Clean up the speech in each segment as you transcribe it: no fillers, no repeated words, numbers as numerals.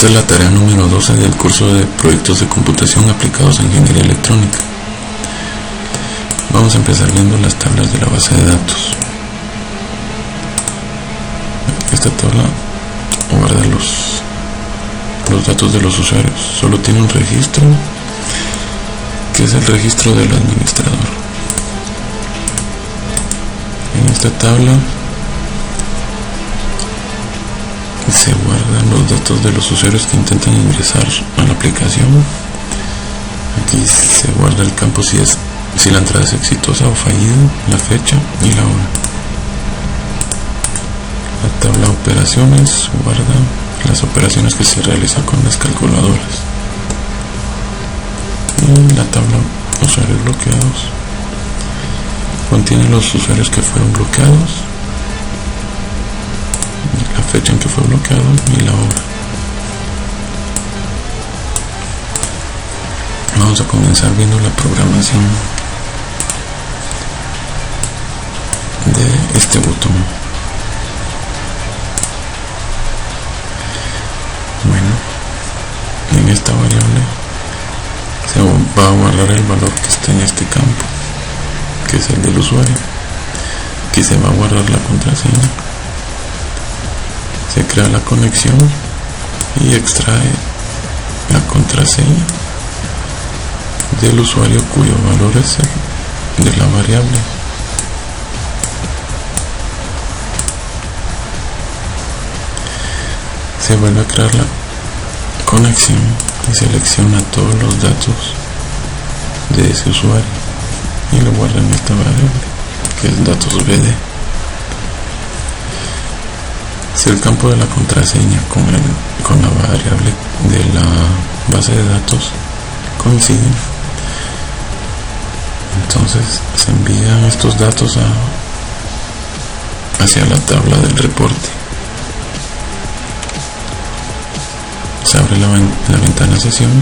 Esta es la tarea número 12 del curso de Proyectos de Computación aplicados a Ingeniería Electrónica. Vamos a empezar viendo las tablas de la base de datos. Esta tabla guarda los datos de los usuarios. Solo tiene un registro, que es el registro del administrador. En esta tabla se guardan los datos de los usuarios que intentan ingresar a la aplicación. Aquí se guarda el campo si la entrada es exitosa o fallida, la fecha y la hora. La tabla operaciones guarda las operaciones que se realizan con las calculadoras. Y la tabla usuarios bloqueados contiene los usuarios que fueron bloqueados, la fecha en que fue bloqueado y la hora. Vamos a comenzar viendo la programación de este botón. Bueno, en esta variable se va a guardar el valor que está en este campo, que es el del usuario. Aquí se va a guardar la contraseña. Se crea la conexión y extrae la contraseña del usuario cuyo valor es el de la variable. Se vuelve a crear la conexión y selecciona todos los datos de ese usuario y lo guarda en esta variable, que es datos BD. Si el campo de la contraseña con la variable de la base de datos coinciden, entonces se envían estos datos hacia la tabla del reporte. Se abre la ventana sesión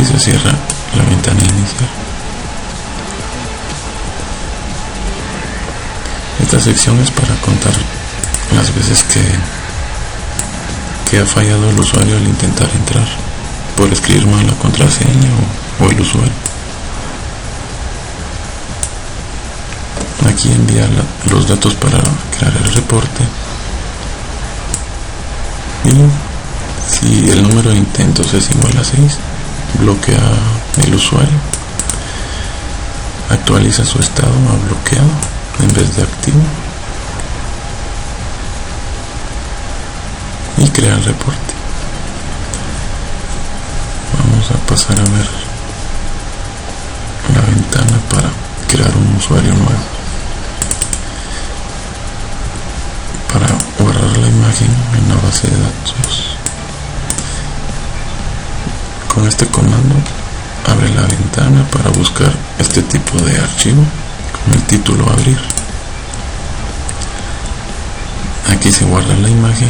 y se cierra la ventana inicial. Esta sección es para contar las veces que ha fallado el usuario al intentar entrar por escribir mal la contraseña o el usuario. Aquí envía los datos para crear el reporte, y si el número de intentos es igual a 6, bloquea el usuario, actualiza su estado a bloqueado en vez de activo y crea el reporte. Vamos a pasar a ver la ventana para crear un usuario nuevo. Para guardar la imagen en la base de datos, con este comando abre la ventana para buscar este tipo de archivo con el título abrir. Aquí se guarda la imagen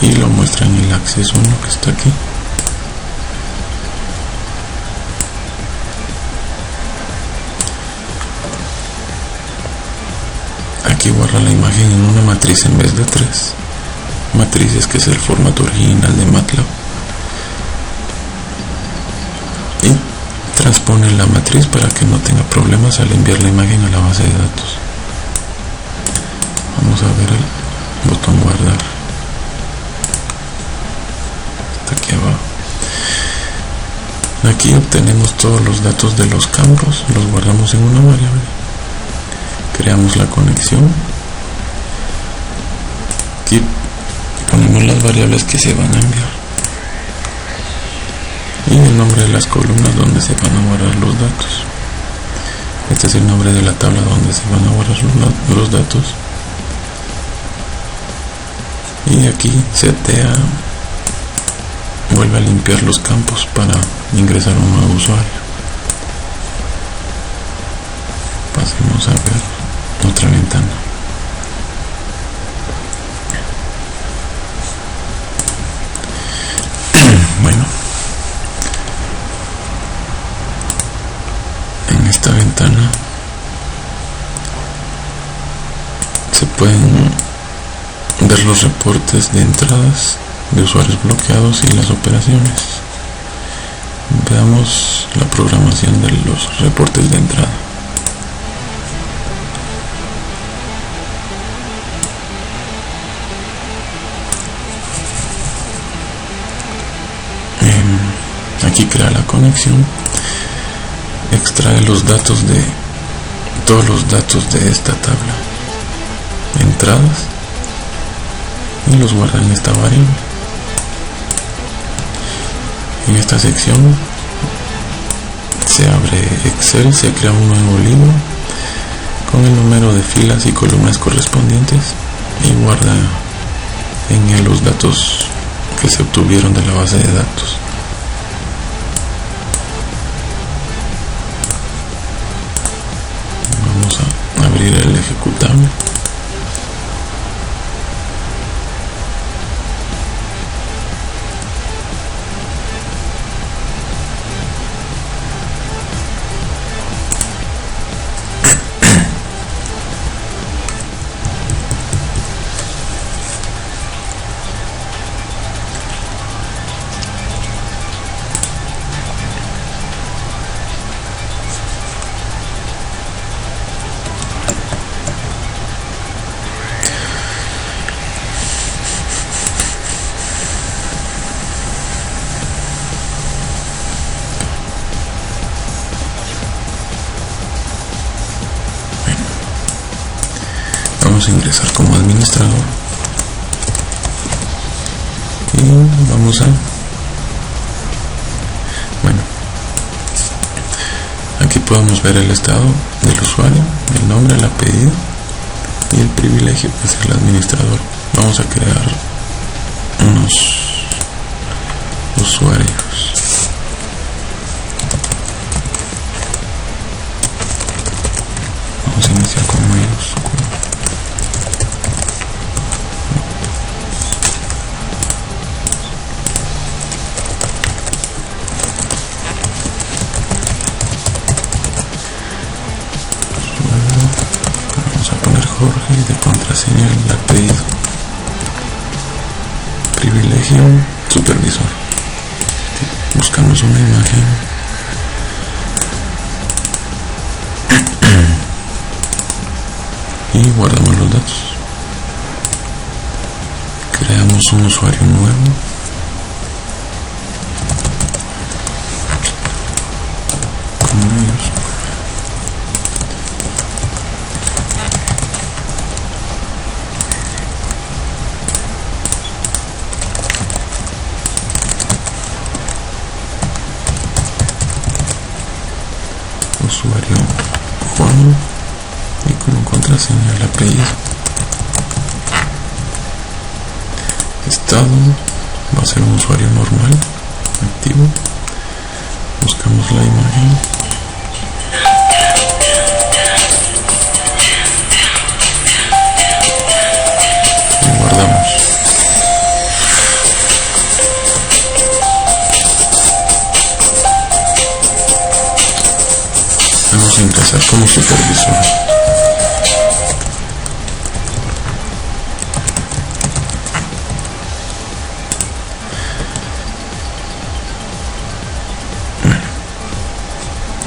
y lo muestra en el Access 1 que está aquí. Aquí guarda la imagen en una matriz en vez de 3 matrices, que es el formato original de MATLAB, y transpone la matriz para que no tenga problemas al enviar la imagen a la base de datos. Vamos a ver el botón guardar. Aquí abajo. Aquí obtenemos todos los datos de los campos, los guardamos en una variable, creamos la conexión, aquí ponemos las variables que se van a enviar y el nombre de las columnas donde se van a guardar los datos. Este es el nombre de la tabla donde se van a guardar los datos, y aquí setea, vuelve a limpiar los campos para ingresar a un nuevo usuario. Pasemos a ver otra ventana. Bueno, en esta ventana se pueden ver los reportes de entradas de usuarios bloqueados y las operaciones. Veamos la programación de los reportes de entrada. Aquí crea la conexión, extrae los datos de todos los datos de esta tabla, entradas, y los guarda en esta variable. En esta sección se abre Excel, se crea un nuevo libro con el número de filas y columnas correspondientes y guarda en él los datos que se obtuvieron de la base de datos. Vamos a abrir el ejecutable. Vamos a ingresar como administrador y vamos a, aquí podemos ver el estado del usuario, el nombre, el apellido y el privilegio, que es el administrador. Vamos a crear unos usuarios. Vamos a iniciar con mayúscula. Jorge, y de contraseña el apellido. Privilegio, supervisor. Buscamos una imagen. Y guardamos los datos. Creamos un usuario nuevo. Con ellos. Usuario Juan y como contraseña el apellido. Estado va a ser un usuario normal, activo. Buscamos la imagen. Y guardamos. Vamos a ingresar como supervisor.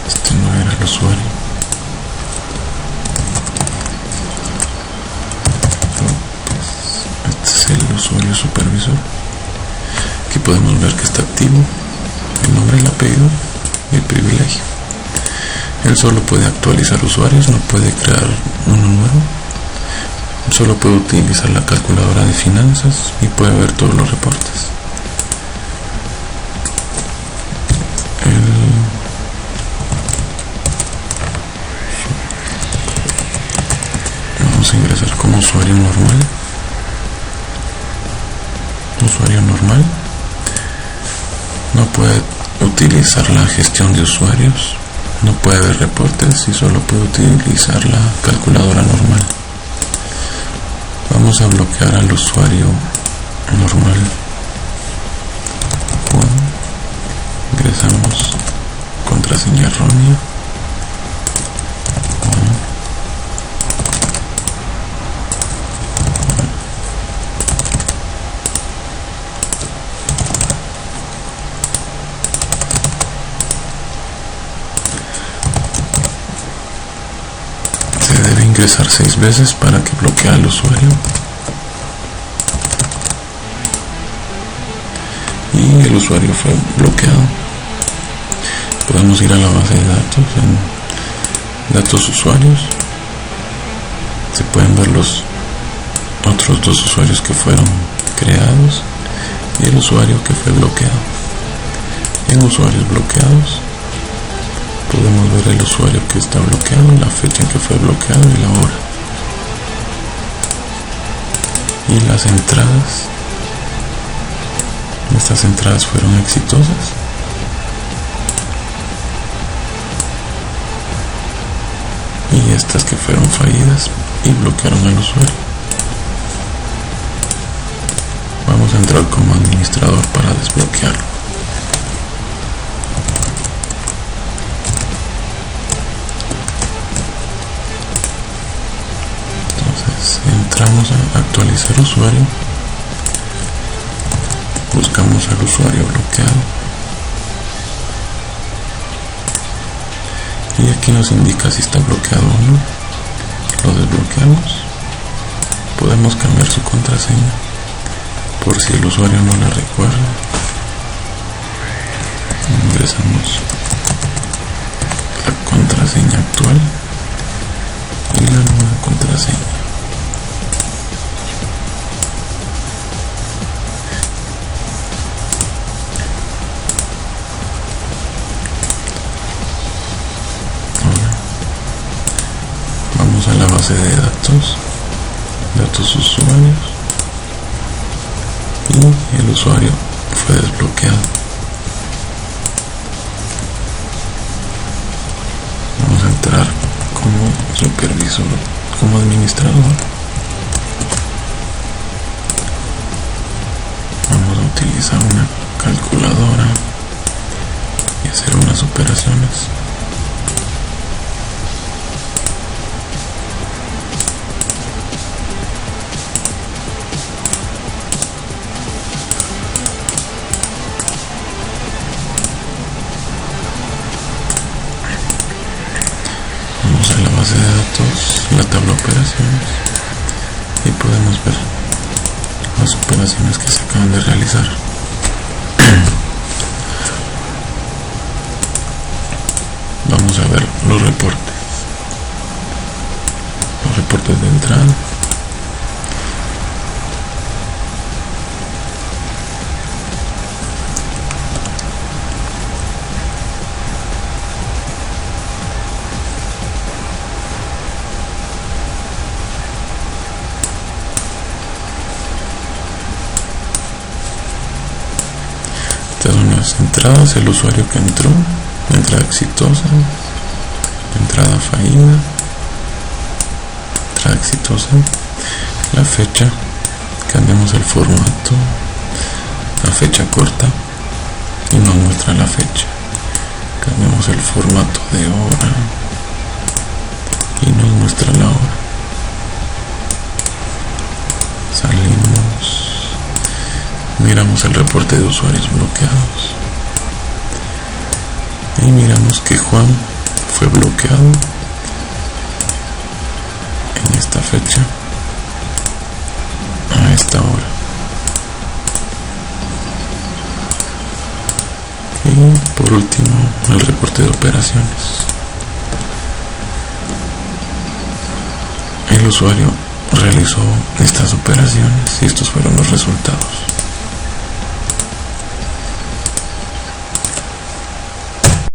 Este no era el usuario. Este es el usuario supervisor. Aquí podemos ver que está activo el nombre, el apellido y el privilegio. Él solo puede actualizar usuarios, no puede crear uno nuevo. Solo puede utilizar la calculadora de finanzas y puede ver todos los reportes. Vamos a ingresar como usuario normal. Usuario normal no puede utilizar la gestión de usuarios, no puede ver reportes y solo puede utilizar la calculadora normal. Vamos a bloquear al usuario normal. Ingresamos contraseña errónea. ingresar 6 veces para que bloquee al usuario. Y el usuario fue bloqueado. Podemos ir a la base de datos, en datos usuarios. Se pueden ver los otros 2 usuarios que fueron creados y el usuario que fue bloqueado. En usuarios bloqueados podemos ver el usuario que está bloqueado, la fecha en que fue bloqueado y la hora. Y las entradas. Estas entradas fueron exitosas. Y estas que fueron fallidas y bloquearon al usuario. Vamos a entrar como administrador para desbloquearlo. Entonces entramos a actualizar usuario. Buscamos al usuario bloqueado y aquí nos indica si está bloqueado o no. Lo desbloqueamos. Podemos cambiar su contraseña por si el usuario no la recuerda. Ingresamos la contraseña actual y la nueva contraseña. A la base de datos usuarios, y el usuario fue desbloqueado. Vamos a entrar como supervisor, como administrador. Vamos a utilizar una calculadora y hacer unas operaciones. A la base de datos, la tabla de operaciones, y podemos ver las operaciones que se acaban de realizar. Vamos a ver los reportes de entrada. Estas son las entradas, el usuario que entró, entrada exitosa, entrada fallida, entrada exitosa, la fecha, cambiamos el formato, la fecha corta y nos muestra la fecha, cambiamos el formato de hora y nos muestra la hora. Salimos, miramos el reporte de usuarios bloqueados y miramos que Juan fue bloqueado en esta fecha a esta hora. Y por último, el reporte de operaciones. El usuario realizó estas operaciones y estos fueron los resultados.